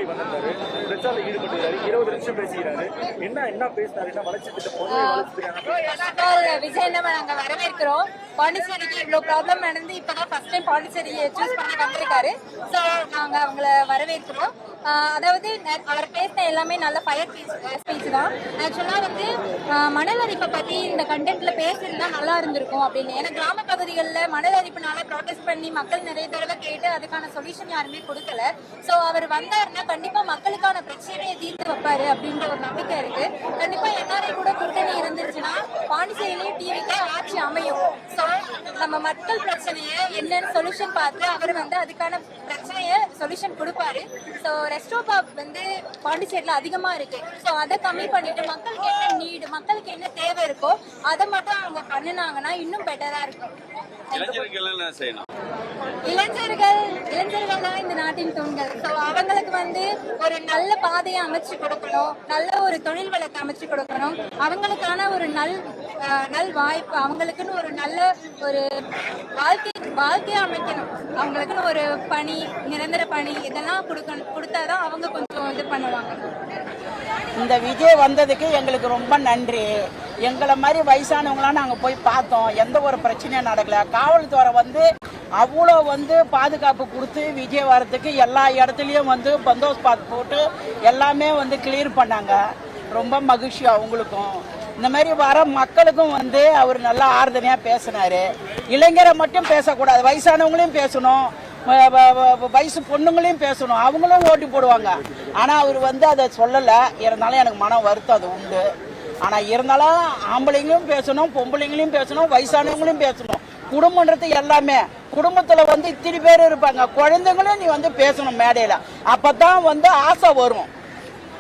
பாண்டிச்சேரி வந்திருந்தாரு, பிரச்சாரத்தில் ஈடுபட்டிருக்காரு, 20 நிமிஷம் பேசுகிறாரு. என்ன பேசினாரு, என்ன வளர்ச்சி விஜய் நாங்க வரவேற்கிறோம். பாண்டிச்சேரிக்கு இவ்வளவு ப்ராப்ளம் நடந்து இப்பதான் ஃபர்ஸ்ட் டைம் பாண்டிச்சேரியை சூஸ் பண்ணி வந்திருக்காரு. ஸோ நாங்க அவங்கள வரவேற்கிறோம். அதாவது அவர் பேசின எல்லாமே நல்ல ஃபயர் ஸ்பீச் தான். ஆக்சுவலா வந்து மணல் அரிப்பை பத்தி இந்த கண்டென்ட்ல பேசியிருந்தா நல்லா இருந்திருக்கும் அப்படின்னு. ஏன்னா கிராம பகுதிகளில் மணல் அரிப்புனால ப்ரொடெஸ்ட் பண்ணி மக்கள் நிறைய தடவை கேட்டு அதுக்கான சொல்யூஷன் யாருமே கொடுக்கல. ஸோ அவர் வந்தாருன்னா கண்டிப்பா மக்களுக்கான பிரச்சனையை தீர்த்து வைப்பாரு அப்படின்ற ஒரு நம்பிக்கை இருக்கு. கண்டிப்பா என்ஆர்ஐ கூட கூட்டணி இருந்துச்சுன்னா பாண்டிச்சேரியிலேயே டிவிக்கு ஆட்சி அமையும். ஸோ நம்ம மக்கள் பிரச்சனையை என்னன்னு சொல்யூஷன் பார்த்து அவர் வந்து அதுக்கான பிரச்சனையை சொல்யூஷன் கொடுப்பாரு. ஸோ ரெஸ்டோபாப் வந்து பாண்டிச்சேரியில் அதிகமா இருக்கு. ஸோ அதை கம்மி பண்ணிட்டு மக்களுக்கு என்ன நீடு, மக்களுக்கு என்ன தேவை இருக்கோ அதை மட்டும் அவங்க பண்ணினாங்கன்னா இன்னும் பெட்டரா இருக்கும். இளைஞர்கள் தான் இந்த நாட்டின் தூண்கள். ஸோ அவங்களுக்கு வந்து ஒரு நல்ல பாதையை அமைச்சு கொடுக்கணும், நல்ல ஒரு தொழில் வழக்கு அமைச்சு கொடுக்கணும், அவங்களுக்கான ஒரு நல் வாய்ப்பு, அவங்களுக்குன்னு ஒரு நல்ல ஒரு வாழ்க்கையை அமைக்கணும், அவங்களுக்குன்னு ஒரு பணி, நிரந்தர பணி இதெல்லாம் கொடுத்தாதான் அவங்க கொஞ்சம் இது பண்ணுவாங்க. இந்த விஜய் வந்ததுக்கு எங்களுக்கு ரொம்ப நன்றி. எங்களை மாதிரி வயசானவங்களாம் நாங்கள் போய் பார்த்தோம், எந்த ஒரு பிரச்சனையும் நடக்கல. காவல்துறை வந்து அவ்வளோ வந்து பாதுகாப்பு கொடுத்து விஜய் வரத்துக்கு எல்லா இடத்துலையும் வந்து பந்தோபஸ்து போட்டு எல்லாமே வந்து கிளியர் பண்ணாங்க. ரொம்ப மகிழ்ச்சி அவங்களுக்கும். இந்த மாதிரி வர மக்களுக்கும் வந்து அவர் நல்லா ஆறுதலையாக பேசினார். இளைஞரை மட்டும் பேசக்கூடாது, வயசானவங்களையும் பேசணும், வயசு பொண்ணுங்களையும் பேசணும், அவங்களும் ஓட்டு போடுவாங்க. ஆனால் அவர் வந்து அதை சொல்லலை. இருந்தாலும் எனக்கு மன வருத்தம் அது உண்டு. ஆனால் இருந்தாலும் ஆம்பளைங்களையும் பேசணும், பொம்பளைங்களையும் பேசணும், வயசானவங்களையும் பேசணும். குடும்பன்றது எல்லாமே, குடும்பத்தில் வந்து இத்தனை பேர் இருப்பாங்க, குழந்தைங்களும் நீ வந்து பேசணும் மேடையில். அப்போ தான் வந்து ஆசை வரும்.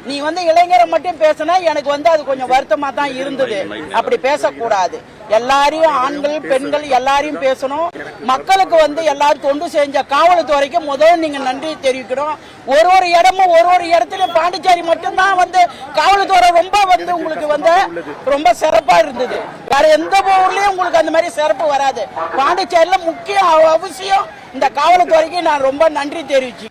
நீ வந்து இளைஞரை மட்டும் பேசினா எனக்கு வந்து அது கொஞ்சம் வருத்தமாக தான் இருந்தது. அப்படி பேசக்கூடாது. எல்லாரையும், ஆண்கள் பெண்கள் எல்லாரையும் பேசணும். மக்களுக்கு வந்து எல்லாரும் தொண்டு செஞ்ச காவல்துறைக்கு முதல்ல நீங்க நன்றி தெரிவிக்கணும். ஒரு இடமும் ஒரு இடத்துலயும் பாண்டிச்சேரி மட்டும்தான் வந்து காவல்துறை ரொம்ப வந்து உங்களுக்கு வந்து ரொம்ப சிறப்பா இருந்தது. வேற எந்த ஊர்லயும் உங்களுக்கு அந்த மாதிரி சிறப்பு வராது. பாண்டிச்சேரியில முக்கிய அவசியம் இந்த காவல்துறைக்கு நான் ரொம்ப நன்றி தெரிவிச்சு.